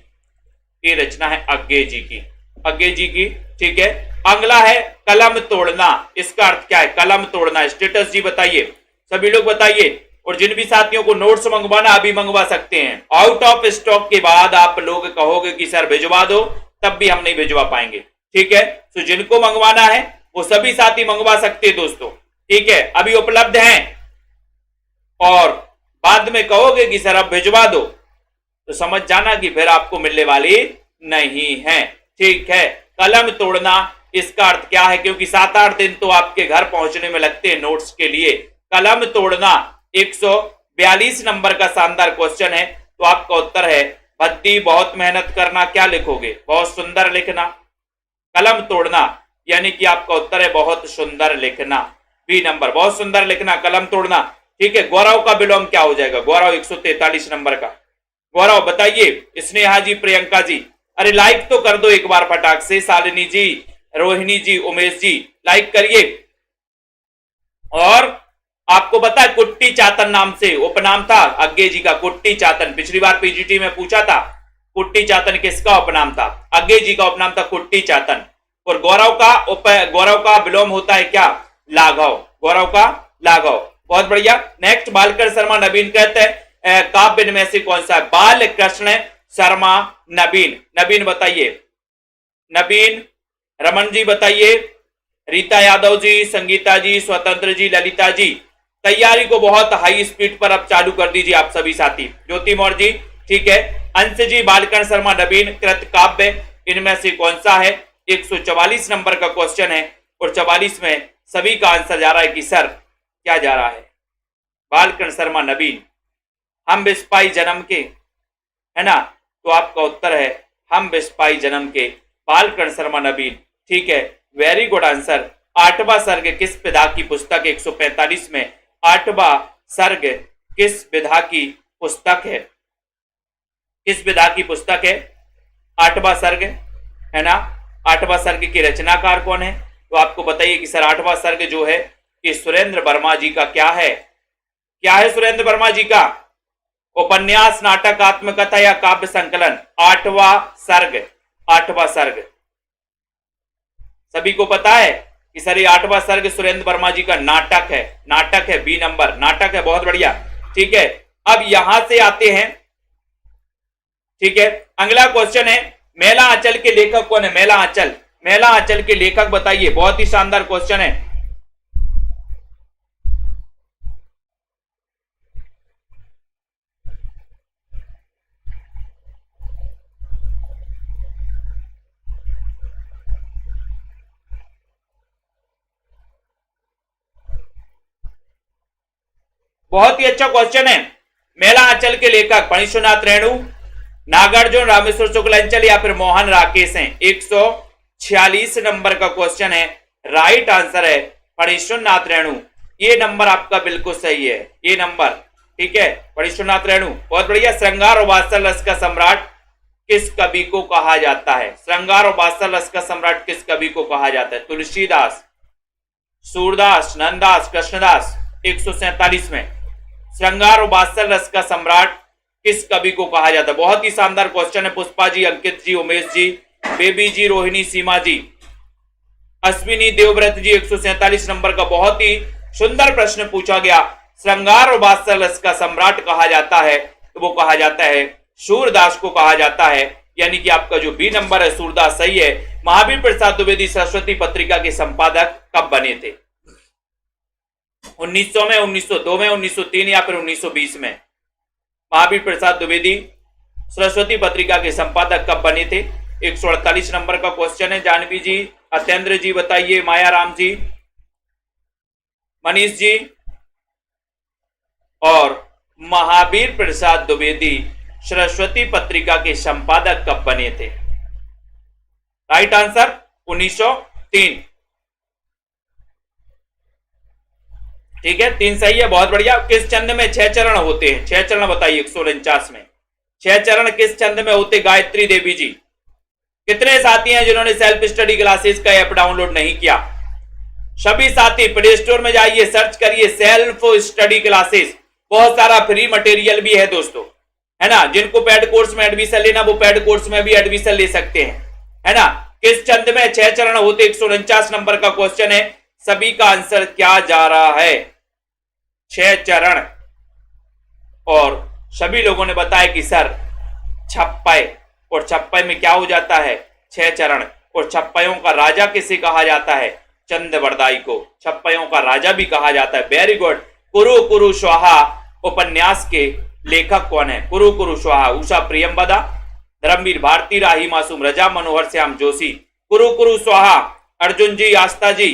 ये रचना है अज्ञेय जी की, अज्ञेय जी की, ठीक है। अगला है कलम तोड़ना। इसका अर्थ क्या है? कलम तोड़ना। स्टेटस जी बताइए, सभी लोग बताइए। और जिन भी साथियों को नोट्स मंगवाना अभी मंगवा सकते हैं। आउट ऑफ स्टॉक के बाद आप लोग कहोगे कि सर भिजवा दो, तब भी हम नहीं भिजवा पाएंगे, ठीक है। तो जिनको मंगवाना है वो सभी साथी मंगवा सकते हैं दोस्तों, ठीक है। अभी उपलब्ध हैं और बाद में कहोगे कि सर अब भिजवा दो, तो समझ जाना कि फिर आपको मिलने वाली नहीं है, ठीक है। कलम तोड़ना, इसका अर्थ क्या है? क्योंकि 7-8 दिन तो आपके घर पहुंचने में लगते हैं नोट्स के लिए। कलम तोड़ना 142 नंबर का शानदार क्वेश्चन है। तो आपका उत्तर है भद्दी, बहुत मेहनत करना। क्या लिखोगे? बहुत सुंदर लिखना। कलम तोड़ना यानी कि आपका उत्तर है बहुत सुंदर लिखना, बी नंबर, बहुत सुंदर लिखना, कलम तोड़ना। ठीक है, गौरव का विलोम क्या हो जाएगा? गौरव 143 नंबर का। गौरव बताइए। स्नेहा जी, प्रियंका जी, अरे लाइक तो कर दो एक बार फटाक से। शालिनी जी, रोहिणी जी, उमेश जी, लाइक करिए। और आपको पता है कुट्टी चातन नाम से उपनाम था अज्ञे जी का, कुट्टी चातन। पिछली बार पीजीटी में पूछा था कुट्टी चातन किसका उपनाम था? अज्ञे जी का उपनाम था कुट्टी चातन। और गौरव का विलोम होता है क्या? लाघव। गौरव का लाघव। बहुत बढ़िया। नेक्स्ट, बालकृष्ण शर्मा नवीन कहते हैं काव्य में से कौन सा है? बालकृष्ण शर्मा नवीन। नवीन बताइए। नवीन। रमन जी बताइए। रीता यादव जी, संगीता जी, स्वतंत्र जी, ललिता जी, तैयारी को बहुत हाई स्पीड पर अब चालू कर दीजिए आप सभी साथी। ज्योति मौर्य जी, ठीक है। अंश जी, बालकृष्ण शर्मा नवीन कृत काव्य इनमें से कौन सा है? 144 नंबर का क्वेश्चन है और 44 में सभी का आंसर जा रहा है कि सर क्या जा रहा है? बालकृष्ण शर्मा नवीन। हम बिस्पाई जन्म के, है ना? तो आपका उत्तर है हम बिस्पाई जन्म के, बालकृष्ण शर्मा नवीन। ठीक है, वेरी गुड आंसर। आठवां सर्ग किस विधा की पुस्तक? 145 में आठवां सर्ग किस विधा की पुस्तक है? किस विधा की पुस्तक है आठवां सर्ग, है ना? आठवां सर्ग के रचनाकार कौन है? तो आपको बताइए कि सर आठवां सर्ग जो है कि सुरेंद्र वर्मा जी का क्या है? क्या है सुरेंद्र वर्मा जी का? उपन्यास, नाटक, आत्मकथा या काव्य संकलन? आठवां सर्ग। आठवां सर्ग सभी को पता है कि सर ये आठवां सर्ग सुरेंद्र वर्मा जी का नाटक है। नाटक है, बी नंबर, नाटक है। बहुत बढ़िया। ठीक है, अब यहां से आते हैं। ठीक है, अगला क्वेश्चन है मेला आंचल के लेखक कौन है? मेला आंचल। मेला आंचल के लेखक बताइए। बहुत ही शानदार क्वेश्चन है। बहुत ही अच्छा क्वेश्चन है। मेला आंचल के लेखक फणीश्वरनाथ रेणु, नागार्जुन, रामेश्वर शुक्लांचल या फिर मोहन राकेश हैं। 146 नंबर का क्वेश्चन है। राइट आंसर है फणीश्वरनाथ रेणु। ये नंबर आपका बिल्कुल सही है, ये नंबर। ठीक है, फणीश्वरनाथ रेणु। बहुत बढ़िया। श्रृंगार और वात्सल रस का सम्राट किस कवि को कहा जाता है? श्रृंगार और वात्सल रस का सम्राट किस कवि को कहा जाता है? तुलसीदास, सूरदास, नंददास, कृष्णदास। 147 में श्रृंगार और वात्सल रस का सम्राट किस कवि को कहा जाता है? बहुत ही शानदार क्वेश्चन है। पुष्पा जी, अंकित जी, उमेश जी, बेबी जी, रोहिणी, सीमा जी, अश्विनी, देवव्रत जी। 147 नंबर का बहुत ही सुंदर प्रश्न पूछा गया। श्रृंगार और वात्सल रस का सम्राट कहा जाता है तो वो कहा जाता है सूरदास को कहा जाता है। यानी कि आपका जो बी नंबर है सूरदास सही है। महावीर प्रसाद द्विवेदी सरस्वती पत्रिका के संपादक कब बने थे? 1900 में, 1902 में, 1903 या फिर 1920 में? महावीर प्रसाद द्विवेदी सरस्वती पत्रिका के संपादक कब बने थे? 148 नंबर का क्वेश्चन है। जानवी जी, अतेंद्र जी बताइए, माया राम जी, मनीष जी। और महावीर प्रसाद द्विवेदी सरस्वती पत्रिका के संपादक कब बने थे? Right answer 1903। ठीक है, 3 सही है। बहुत बढ़िया। किस छंद में 6 चरण होते हैं? 6 चरण बताइए। 149 में 6 चरण किस छंद में होते? गायत्री देवी जी। कितने साथी हैं जिन्होंने सेल्फ स्टडी क्लासेस का ऐप डाउनलोड नहीं किया? सभी साथी प्ले स्टोर में जाइए, सर्च करिए सेल्फ स्टडी क्लासेस। बहुत सारा फ्री मटेरियल भी है दोस्तों, है ना? जिनको पेड कोर्स में एडमिशन लेना वो पेड कोर्स में भी एडमिशन ले सकते हैं, है ना? किस छंद में 6 चरण होते? 149 नंबर का क्वेश्चन है। सभी का आंसर क्या जा रहा है? 6 चरण। और सभी लोगों ने बताया कि सर छप्पय, और छप्पय में क्या हो जाता है? 6 चरण। और छप्पयों का राजा किसे कहा जाता है? चंद्रवरदाई को छप्पयों का राजा भी कहा जाता है। Very good. कुरु कुरु स्वाहा उपन्यास के लेखक कौन है? कुरु कुरु स्वाहा, उषा प्रियंवदा, धर्मवीर भारती, राही मासूम रजा, मनोहर श्याम जोशी। कुरु कुरु स्वाहा अर्जुन जी, आस्था जी,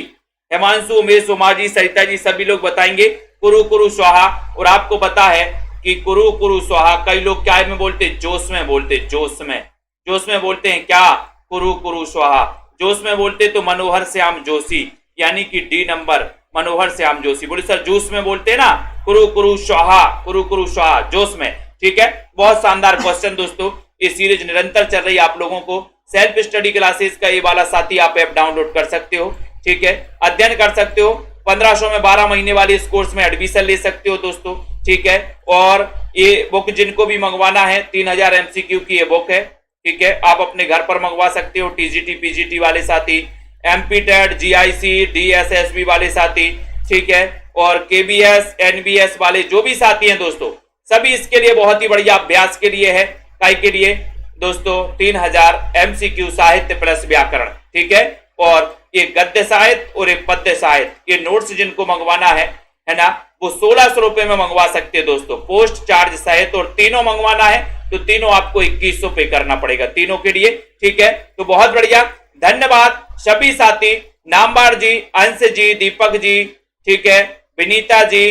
हिमांशु, उमेश, उमा जी, सरिता जी, सभी लोग बताएंगे कुरु कुरु स्वाहा। और आपको पता है कि कुरु कुरु स्वाहा कई लोग क्या में बोलते? जोश में बोलते। जोश में, जोश में बोलते हैं क्या? कुरु कुरु स्वाहा। जोश में बोलते तो मनोहर श्याम जोशी, यानी कि डी नंबर मनोहर श्याम जोशी। बोले सर जूस में बोलते हैं ना, कुरु कुरु स्वाहा जोश में। ठीक है, बहुत शानदार क्वेश्चन दोस्तों। ये सीरीज निरंतर चल रही है आप लोगों को। सेल्फ स्टडी क्लासेस का ये वाला साथी आप ऐप डाउनलोड कर सकते हो। ठीक है, अध्ययन कर सकते हो। 1500 में 12 महीने वाली इस कोर्स में एडमिशन ले सकते हो दोस्तों। ठीक है, और ये बुक जिनको भी मंगवाना है 3000 MCQ की ये बुक है। ठीक है, आप अपने घर पर मंगवा सकते हो। TGT PGT वाले साथी, MPTET GIC DSSB वाले साथी, ठीक है, और KBS NBS वाले जो भी साथी हैं दोस्तों, सभी इसके लिए बहुत ही बढ़िया अभ्यास के लिए है। काय के लिए दोस्तों? 3000 MCQ साहित्य प्लस व्याकरण। ठीक है, और ये गद्य साहित्य और एक पद्य साहित्य, ये नोट्स जिनको मंगवाना है ना, वो 1600 रुपए में मंगवा सकते हैं दोस्तों, पोस्ट चार्ज सहित। और तीनों मंगवाना है तो तीनों आपको 2100 पे करना पड़ेगा तीनों के लिए। ठीक है, तो बहुत बढ़िया, धन्यवाद सभी साथी। नामबार जी, अंश जी, दीपक जी, ठीक है, विनीता जी,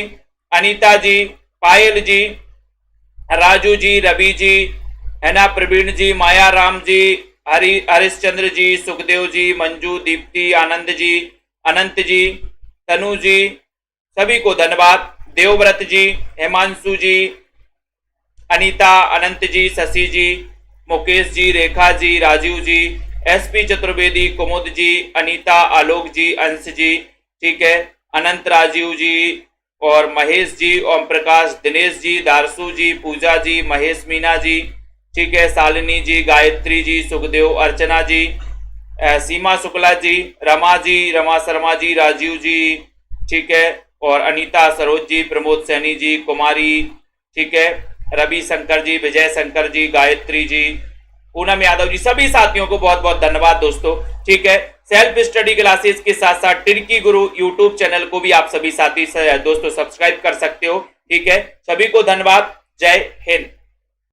अनीता जी, पायल जी, राजू जी, रवि जी, है ना, प्रवीण जी, माया राम जी, हरिश्चंद्र जी, सुखदेव जी, मंजू, दीप्ति, आनंद जी, अनंत जी, तनु जी, सभी को धन्यवाद। देवव्रत जी, हेमांशु जी, अनीता, अनंत जी, शशि जी, मुकेश जी, रेखा जी, राजीव जी, SP चतुर्वेदी, कुमुद जी, अनीता, आलोक जी, अंश जी, ठीक है, अनंत, राजीव जी और महेश जी, ओम प्रकाश, दिनेश जी, दारसू जी, पूजा जी, महेश मीना जी, ठीक है, शालिनी जी, गायत्री जी, सुखदेव, अर्चना जी, सीमा शुक्ला जी, रमा जी, रमा शर्मा जी, राजीव जी, ठीक है, और अनीता, सरोज जी, प्रमोद सैनी जी, कुमारी, ठीक है, रवि शंकर जी, विजय शंकर जी, गायत्री जी, पूनम यादव जी, सभी साथियों को बहुत बहुत धन्यवाद दोस्तों। ठीक है, सेल्फ स्टडी क्लासेस के साथ साथ टिर्की गुरु यूट्यूब चैनल को भी आप सभी साथी दोस्तों सब्सक्राइब कर सकते हो। ठीक है, सभी को धन्यवाद। जय हिंद।